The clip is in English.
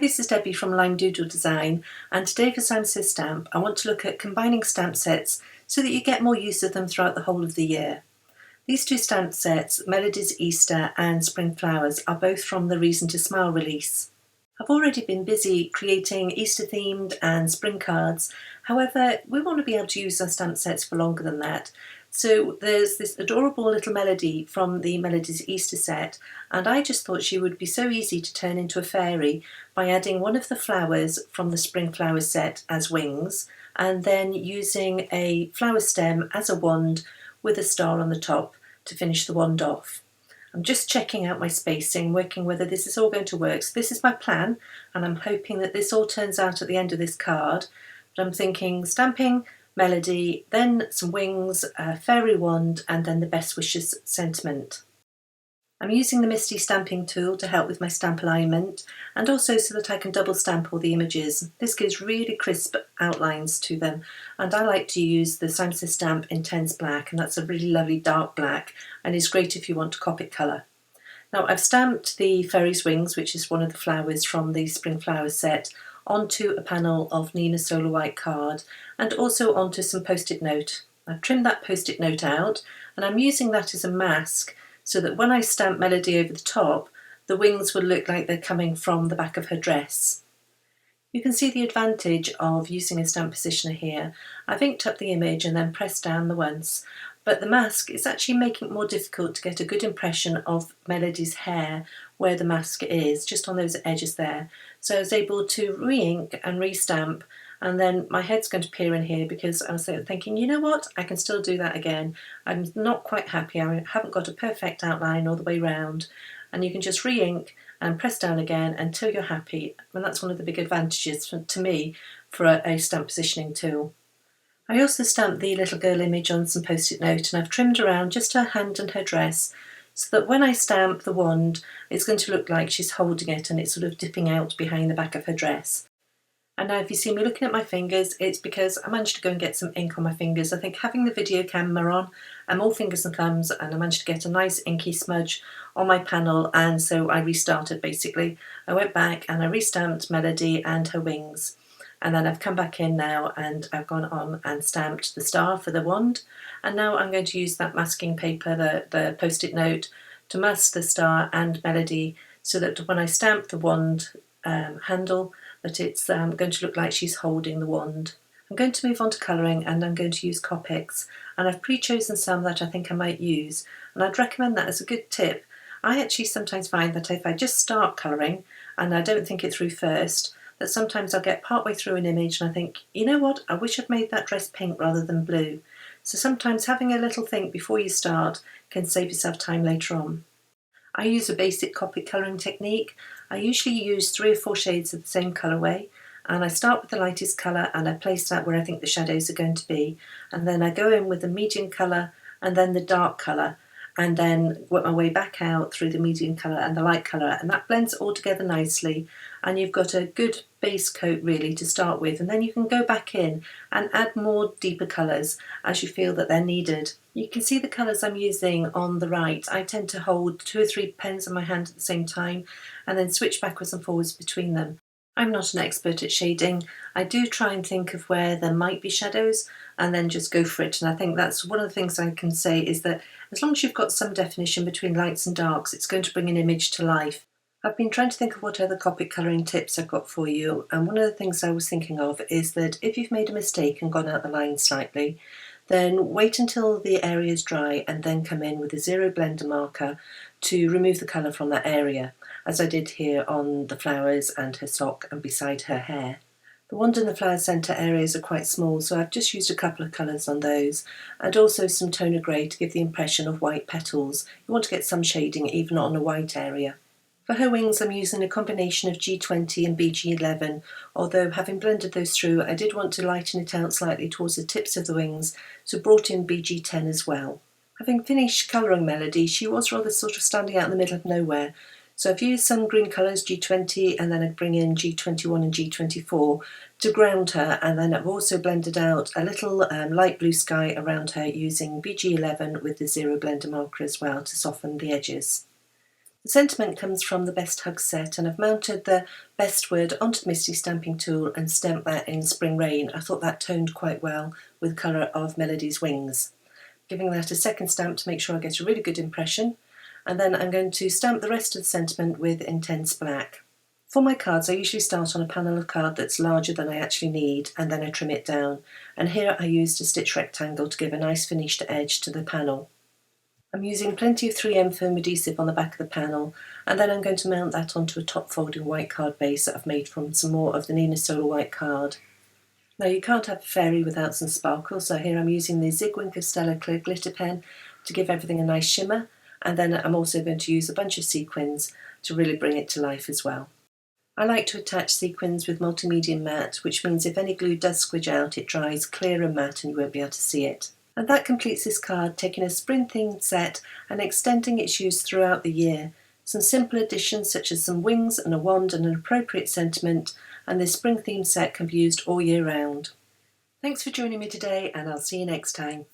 this is Debbie from Lime Doodle Design, and today for Sam Says Stamp I want to look at combining stamp sets so that you get more use of them throughout the whole of the year. These two stamp sets, Melody's Easter and Spring Flowers, are both from the Reason to Smile release. I've already been busy creating Easter themed and spring cards, however we want to be able to use our stamp sets for longer than that. So there's this adorable little Melody from the Melody's Easter set, and I just thought she would be so easy to turn into a fairy by adding one of the flowers from the Spring Flowers set as wings, and then using a flower stem as a wand with a star on the top to finish the wand off. I'm just checking out my spacing, working whether this is all going to work. So this is my plan, and I'm hoping that this all turns out at the end of this card. But I'm thinking stamping, Melody, then some wings, a fairy wand, and then the best wishes sentiment. I'm using the Misty stamping tool to help with my stamp alignment, and also so that I can double stamp all the images. This gives really crisp outlines to them, and I like to use the Sam Says Stamp Intense Black, and that's a really lovely dark black, and is great if you want to Copic colour. Now I've stamped the fairy's wings, which is one of the flowers from the Spring Flowers set, onto a panel of Nina Solar White card, and also onto some post-it note. I've trimmed that post-it note out, and I'm using that as a mask so that when I stamp Melody over the top, the wings will look like they're coming from the back of her dress. You can see the advantage of using a stamp positioner here. I've inked up the image and then pressed down the once, but the mask is actually making it more difficult to get a good impression of Melody's hair where the mask is, just on those edges there. So I was able to re-ink and re-stamp, and then my head's going to appear in here because I was thinking, you know what, I can still do that again. I'm not quite happy, I haven't got a perfect outline all the way round. And you can just re-ink and press down again until you're happy, and that's one of the big advantages to me for a stamp positioning tool. I also stamped the little girl image on some post-it note, and I've trimmed around just her hand and her dress so that when I stamp the wand it's going to look like she's holding it and it's sort of dipping out behind the back of her dress. And now if you see me looking at my fingers, it's because I managed to go and get some ink on my fingers. I think having the video camera on, I'm all fingers and thumbs, and I managed to get a nice inky smudge on my panel, and so I restarted basically. I went back and I restamped Melody and her wings, and then I've come back in now and I've gone on and stamped the star for the wand, and now I'm going to use that masking paper, the post-it note, to mask the star and Melody so that when I stamp the wand handle, that it's going to look like she's holding the wand. I'm going to move on to colouring, and I'm going to use Copics, and I've pre-chosen some that I think I might use, and I'd recommend that as a good tip. I actually sometimes find that if I just start colouring and I don't think it through first, that sometimes I'll get partway through an image and I think, you know what, I wish I'd made that dress pink rather than blue. So sometimes having a little think before you start can save yourself time later on. I use a basic Copic colouring technique. I usually use 3 or 4 shades of the same colourway, and I start with the lightest colour and I place that where I think the shadows are going to be, and then I go in with the medium colour and then the dark colour, and then work my way back out through the medium colour and the light colour, and that blends it all together nicely, and you've got a good base coat really to start with, and then you can go back in and add more deeper colours as you feel that they're needed. You can see the colours I'm using on the right. I tend to hold 2 or 3 pens in my hand at the same time and then switch backwards and forwards between them. I'm not an expert at shading. I do try and think of where there might be shadows and then just go for it, and I think that's one of the things I can say is that as long as you've got some definition between lights and darks, it's going to bring an image to life. I've been trying to think of what other Copic colouring tips I've got for you, and one of the things I was thinking of is that if you've made a mistake and gone out the line slightly, then wait until the area is dry and then come in with a zero blender marker to remove the colour from that area, as I did here on the flowers and her sock and beside her hair. The wand and the flower centre areas are quite small, so I've just used a couple of colours on those, and also some toner grey to give the impression of white petals. You want to get some shading even on a white area. For her wings I'm using a combination of G20 and BG11, although having blended those through I did want to lighten it out slightly towards the tips of the wings, so brought in BG10 as well. Having finished colouring Melody, she was rather sort of standing out in the middle of nowhere, so I've used some green colours, G20, and then I bring in G21 and G24 to ground her, and then I've also blended out a little light blue sky around her using BG11 with the zero blender marker as well to soften the edges. The sentiment comes from the Best Hug set, and I've mounted the best word onto the Misty stamping tool and stamped that in Spring Rain. I thought that toned quite well with the colour of Melody's wings. Giving that a second stamp to make sure I get a really good impression, and then I'm going to stamp the rest of the sentiment with Intense Black. For my cards, I usually start on a panel of card that's larger than I actually need, and then I trim it down. And here I used a stitch rectangle to give a nice finished edge to the panel. I'm using plenty of 3M foam adhesive on the back of the panel, and then I'm going to mount that onto a top folding white card base that I've made from some more of the Nina Solar white card. Now you can't have a fairy without some sparkle, so here I'm using the Zigwink of Stella Clear glitter pen to give everything a nice shimmer, and then I'm also going to use a bunch of sequins to really bring it to life as well. I like to attach sequins with multi-medium matte, which means if any glue does squidge out, it dries clear and matte and you won't be able to see it. And that completes this card, taking a spring-themed set and extending its use throughout the year. Some simple additions such as some wings and a wand and an appropriate sentiment, and this spring-themed set can be used all year round. Thanks for joining me today, and I'll see you next time.